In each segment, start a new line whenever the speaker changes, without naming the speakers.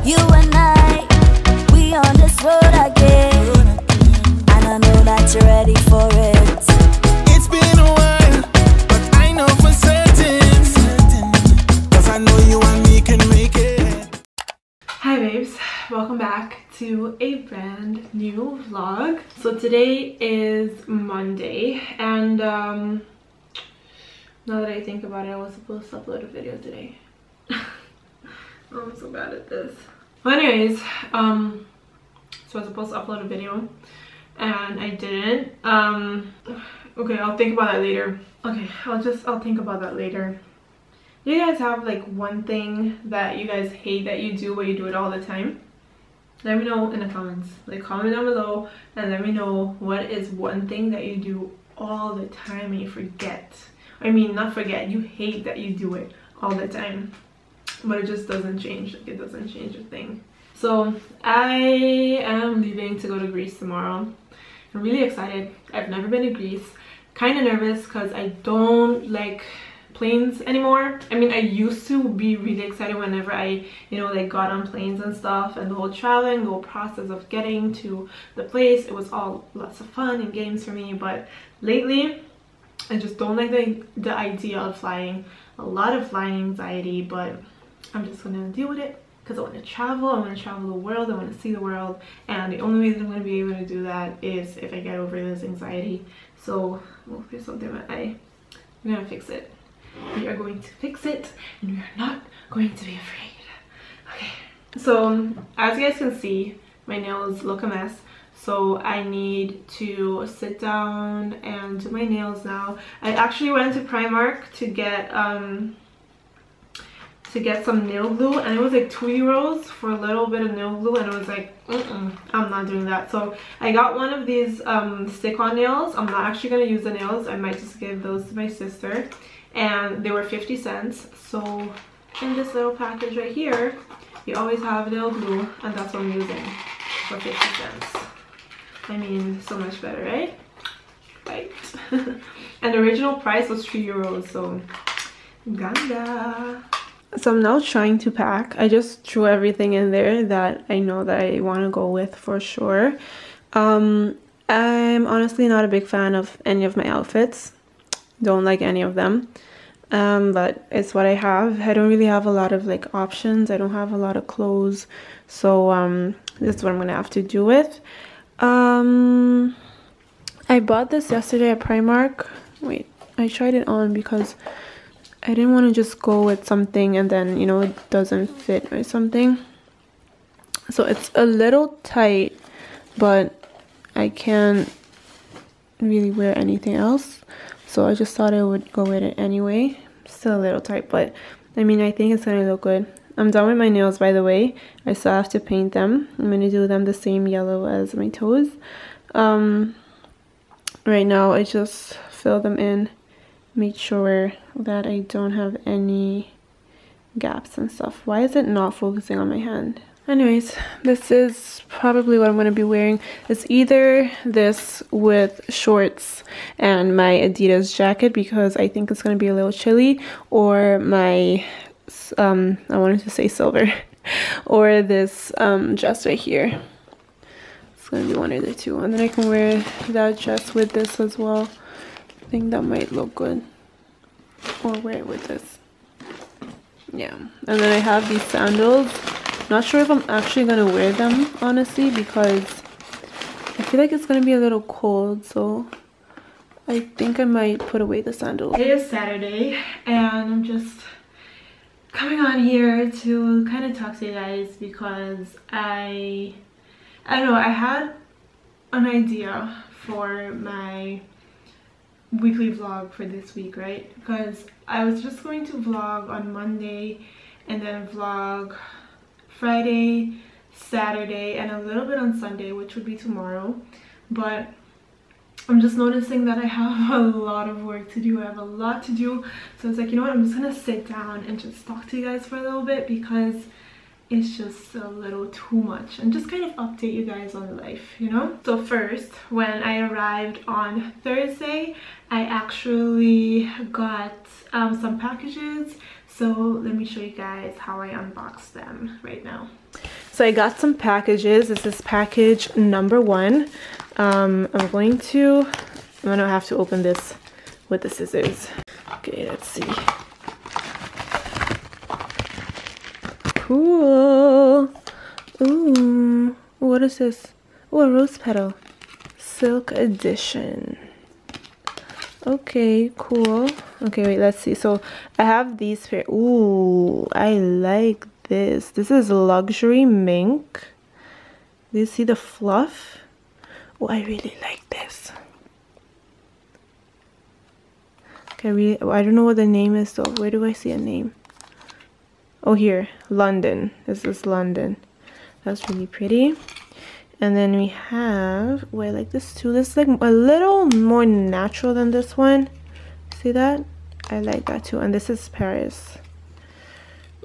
You and I, we on this road again, and I know that you're ready for it.
It's been a while, but I know for certain, cause I know you and me can make it.
Hi babes, welcome back to a brand new vlog. So today is Monday, and now that I think about it, I was supposed to upload a video today. I'm so bad at this. Well, anyways, so I was supposed to upload a video and I didn't. Okay, I'll think about that later. Okay, I'll think about that later. Do you guys have like one thing that you guys hate that you do but you do it all the time? Let me know in the comments. Like, comment down below and let me know what is one thing that you do all the time and you forget. I mean, not forget, you hate that you do it all the time, but it just doesn't change. Like, it doesn't change a thing. So I am leaving to go to Greece tomorrow. I'm really excited. I've never been to Greece. Kind of nervous because I don't like planes anymore. I mean, I used to be really excited whenever I, you know, like got on planes and stuff, and the whole traveling, the whole process of getting to the place, it was all lots of fun and games for me. But lately I just don't like the idea of flying. A lot of flying anxiety, but I'm just gonna deal with it because I want to travel. I want to travel the world. I want to see the world, and the only way that I'm going to be able to do that is if I get over this anxiety. So, well, there's something that I'm gonna fix it. We are going to fix it, and we are not going to be afraid. Okay. So, as you guys can see, my nails look a mess. So I need to sit down and do my nails now. I actually went to Primark to get some nail glue, and it was like €2 for a little bit of nail glue, and I was like, I'm not doing that. So I got one of these stick-on nails. I'm not actually gonna use the nails. I might just give those to my sister, and they were 50 cents. So in this little package right here, you always have nail glue, and that's what I'm using for 50 cents. I mean, so much better, right? Right. And the original price was €3, so ganda. So I'm now trying to pack. I just threw everything in there that I know that I want to go with for sure. I'm honestly not a big fan of any of my outfits. Don't like any of them. But it's what I have. I don't really have a lot of like options. I don't have a lot of clothes. So this is what I'm gonna have to do with. I bought this yesterday at Primark. Wait, I tried it on because I didn't want to just go with something and then, you know, it doesn't fit or something. So it's a little tight, but I can't really wear anything else. So I just thought I would go with it anyway. Still a little tight, but I mean, I think it's gonna look good. I'm done with my nails, by the way. I still have to paint them. I'm gonna do them the same yellow as my toes. Right now I just fill them in, make sure that I don't have any gaps and stuff. Why is it not focusing on my hand? Anyways, this is probably what I'm going to be wearing. It's either this with shorts and my Adidas jacket because I think it's going to be a little chilly, or my I wanted to say silver, or this dress right here. It's going to be one of the two, and then I can wear that dress with this as well. I think that might look good, or wear it with this. Yeah, and then I have these sandals. Not sure if I'm actually gonna wear them, honestly, because I feel like it's gonna be a little cold, so I think I might put away the sandals. Today is Saturday, and I'm just coming on here to kind of talk to you guys because I don't know, I had an idea for my weekly vlog for this week, right? Because I was just going to vlog on Monday and then vlog Friday, Saturday, and a little bit on Sunday, which would be tomorrow. But I'm just noticing that I have a lot of work to do. I have a lot to do. So it's like, you know what, I'm just gonna sit down and just talk to you guys for a little bit because it's just a little too much, and just kind of update you guys on life, you know? So first, when I arrived on Thursday, I actually got some packages. So let me show you guys how I unboxed them right now. So I got some packages. This is package number 1. I'm gonna have to open this with the scissors. Okay, let's see. Cool. Ooh, what is this? Oh, a rose petal. Silk edition. Okay, cool. Okay, wait, let's see. So I have these pair. Ooh, I like this. This is luxury mink. Do you see the fluff? Oh, I really like this. Okay, I don't know what the name is though. Where do I see a name? Oh, here, London. This is London. That's really pretty. And then we have, oh, I like this too. This is like a little more natural than this one. See that? I like that too. And this is Paris.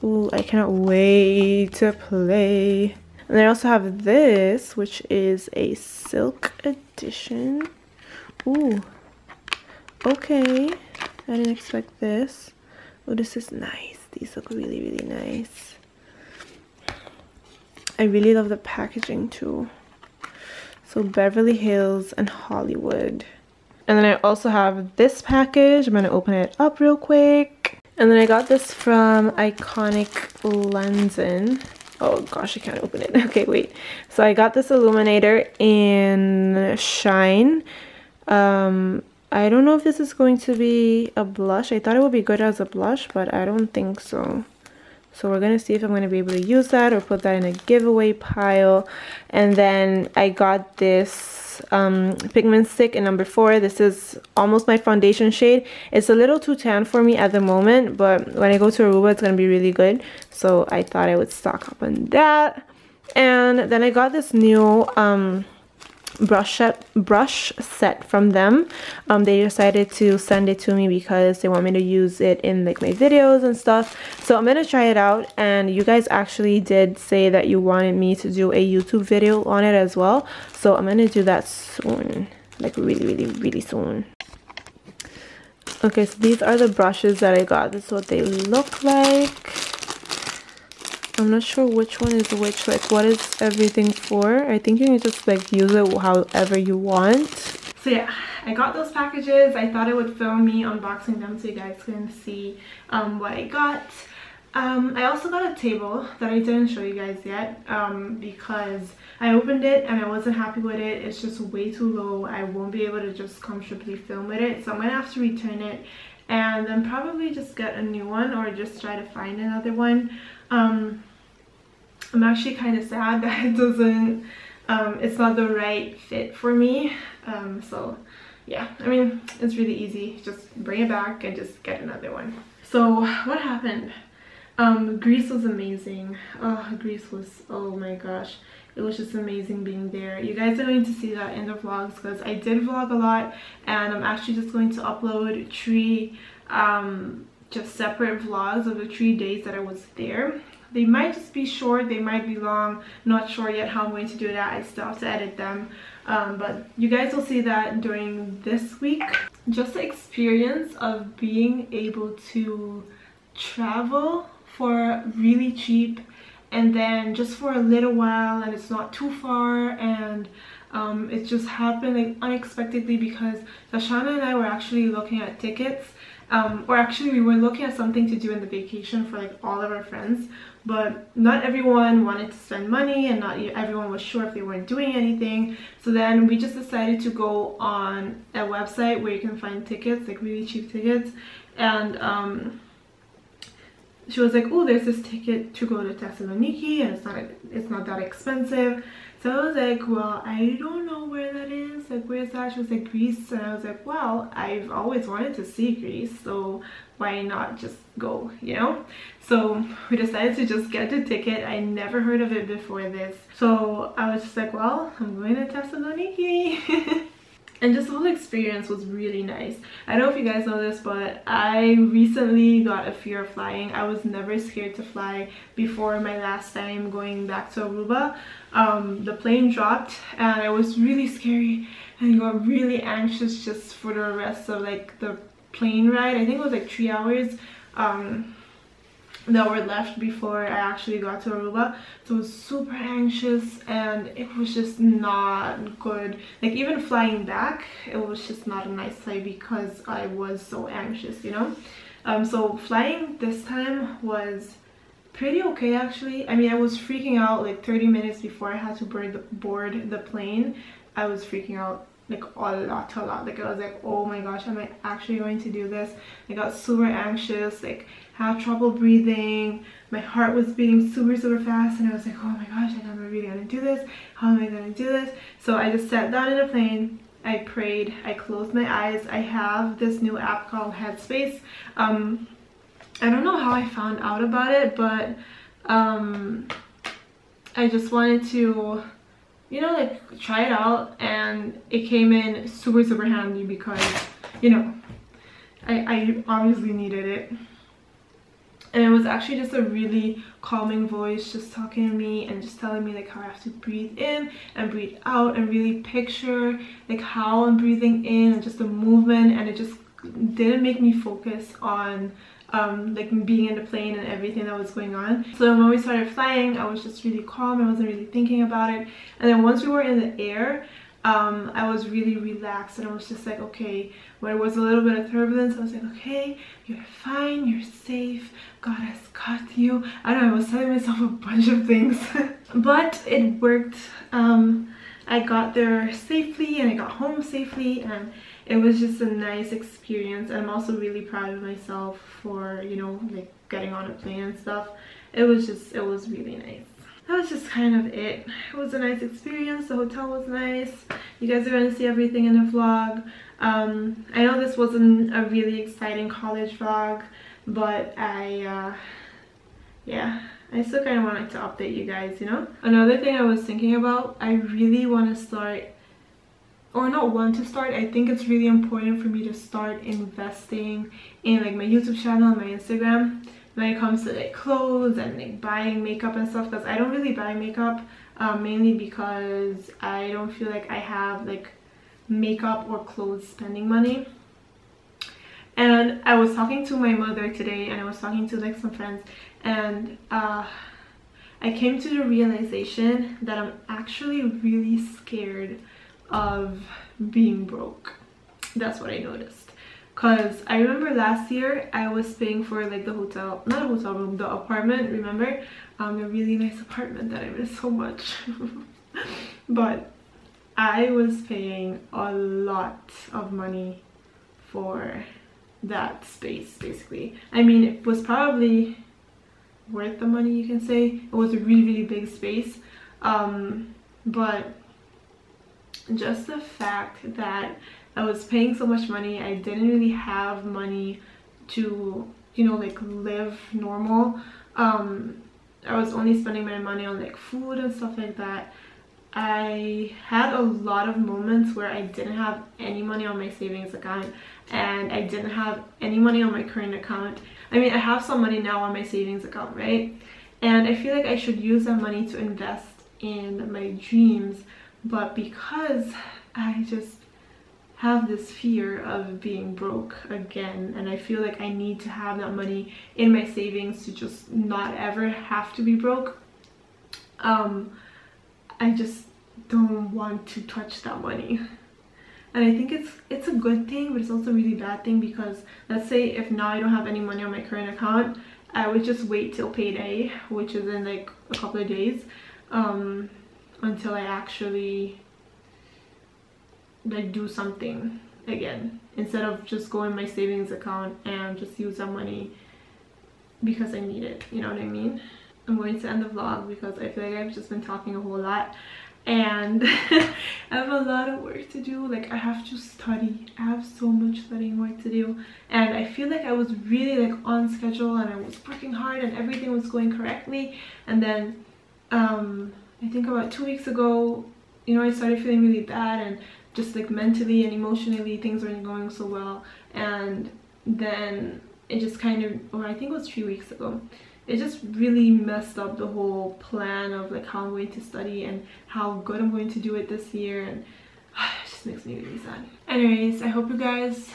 Ooh, I cannot wait to play. And I also have this, which is a silk edition. Ooh, okay. I didn't expect this. Oh, this is nice. These look really, really nice. I really love the packaging too. So Beverly Hills and Hollywood. And then I also have this package. I'm gonna open it up real quick. And then I got this from Iconic Lensin. Oh gosh, I can't open it. Okay, wait. So I got this illuminator in Shine. I don't know if this is going to be a blush. I thought it would be good as a blush, but I don't think so. So we're gonna see if I'm gonna be able to use that or put that in a giveaway pile. And then I got this pigment stick in number 4. This is almost my foundation shade. It's a little too tan for me at the moment, but when I go to Aruba, it's gonna be really good. So I thought I would stock up on that. And then I got this new brush set from them. They decided to send it to me because they want me to use it in like my videos and stuff. So I'm gonna try it out, and you guys actually did say that you wanted me to do a YouTube video on it as well, so I'm gonna do that soon, like really soon. Okay, so these are the brushes that I got. This is what they look like. I'm not sure which one is which, like what is everything for. I think you can just like use it however you want. So yeah, I got those packages. I thought I would film me unboxing them so you guys can see what I got. I also got a table that I didn't show you guys yet because I opened it and I wasn't happy with it. It's just way too low. I won't be able to just comfortably film with it, so I'm gonna have to return it and then probably just get a new one or just try to find another one. I'm actually kind of sad that it doesn't, it's not the right fit for me. So yeah, I mean, it's really easy. Just bring it back and just get another one. So what happened? Greece was amazing. Greece was, oh my gosh, it was just amazing being there. You guys are going to see that in the vlogs because I did vlog a lot, and I'm actually just going to upload 3 just separate vlogs of the 3 days that I was there. They might just be short, they might be long, not sure yet how I'm going to do that. I still have to edit them, but you guys will see that during this week. Just the experience of being able to travel for really cheap, and then just for a little while, and it's not too far, and it just happened like unexpectedly because Tashana and I were actually looking at tickets, or actually we were looking at something to do in the vacation for like all of our friends, but not everyone wanted to spend money and not everyone was sure if they weren't doing anything. So then we just decided to go on a website where you can find tickets, like really cheap tickets, and she was like, oh, there's this ticket to go to Thessaloniki and it's not that expensive. So I was like, well, I don't know where that is, like where's that? She was like, Greece. And I was like, well, I've always wanted to see Greece, so why not just go, you know? So we decided to just get the ticket. I never heard of it before this, so I was just like, well, I'm going to Thessaloniki. And just the whole experience was really nice. I don't know if you guys know this, but I recently got a fear of flying. I was never scared to fly before my last time going back to Aruba. The plane dropped and it was really scary, and I got really anxious just for the rest of like the plane ride. I think it was like 3 hours. that were left before I actually got to Aruba. So I was super anxious and it was just not good. Like even flying back, it was just not a nice flight because I was so anxious, you know. So flying this time was pretty okay actually. I mean, I was freaking out like 30 minutes before I had to board the plane. I was freaking out like a lot. Like I was like, oh my gosh, am I actually going to do this? I got super anxious, like had trouble breathing, my heart was beating super fast, and I was like, oh my gosh, like, am I really gonna do this? How am I gonna do this? So I just sat down in a plane, I prayed, I closed my eyes. I have this new app called Headspace. I don't know how I found out about it, but I just wanted to, you know, like try it out, and it came in super handy because, you know, I obviously needed it. And it was actually just a really calming voice just talking to me and just telling me like how I have to breathe in and breathe out and really picture like how I'm breathing in and just the movement, and it just didn't make me focus on like being in the plane and everything that was going on. So when we started flying, I was just really calm. I wasn't really thinking about it. And then once we were in the air, I was really relaxed, and I was just like, okay, when it was a little bit of turbulence, I was like, okay, you're fine, you're safe, God has got you. I don't know, I was telling myself a bunch of things but it worked. I got there safely and I got home safely, and it was just a nice experience. I'm also really proud of myself for, you know, like getting on a plane and stuff. It was really nice. That was just kind of it. It was a nice experience. The hotel was nice. You guys are going to see everything in the vlog. I know this wasn't a really exciting college vlog, but yeah, I still kind of wanted to update you guys, you know. Another thing I was thinking about, I really want to start, or not want to start, I think it's really important for me to start investing in like my YouTube channel and my Instagram when it comes to like clothes and like buying makeup and stuff, because I don't really buy makeup, mainly because I don't feel like I have like makeup or clothes spending money. And I was talking to my mother today, and I was talking to like some friends, and I came to the realization that I'm actually really scared of being broke. That's what I noticed. Because I remember last year I was paying for like the hotel, not a hotel room, the apartment, remember? A really nice apartment that I miss so much. But I was paying a lot of money for that space, basically. I mean, it was probably worth the money, you can say. It was a really big space. But just the fact that I was paying so much money, I didn't really have money to, you know, like live normal. I was only spending my money on like food and stuff like that. I had a lot of moments where I didn't have any money on my savings account, and I didn't have any money on my current account. I mean, I have some money now on my savings account, right? And I feel like I should use that money to invest in my dreams, but because I just have this fear of being broke again, and I feel like I need to have that money in my savings to just not ever have to be broke, I just don't want to touch that money. And I think it's a good thing, but it's also a really bad thing, because let's say if now I don't have any money on my current account, I would just wait till payday, which is in like a couple of days, until I actually like do something again, instead of just go in my savings account and just use that money because I need it, you know what I mean? I'm going to end the vlog because I feel like I've just been talking a whole lot, and I have a lot of work to do. Like, I have to study. I have so much studying work to do, and I feel like I was really like on schedule and I was working hard and everything was going correctly, and then I think about 2 weeks ago, you know, I started feeling really bad, and just like mentally and emotionally things weren't going so well, and then it just kind of, or I think it was 3 weeks ago, it just really messed up the whole plan of like how I'm going to study and how good I'm going to do it this year, and it just makes me really sad. Anyways, I hope you guys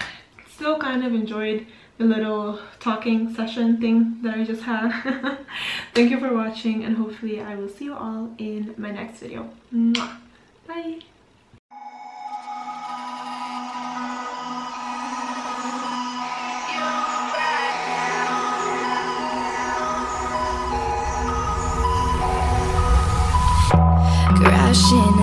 still kind of enjoyed the little talking session thing that I just had. Thank you for watching, and hopefully I will see you all in my next video. Mwah. Bye.
Crashing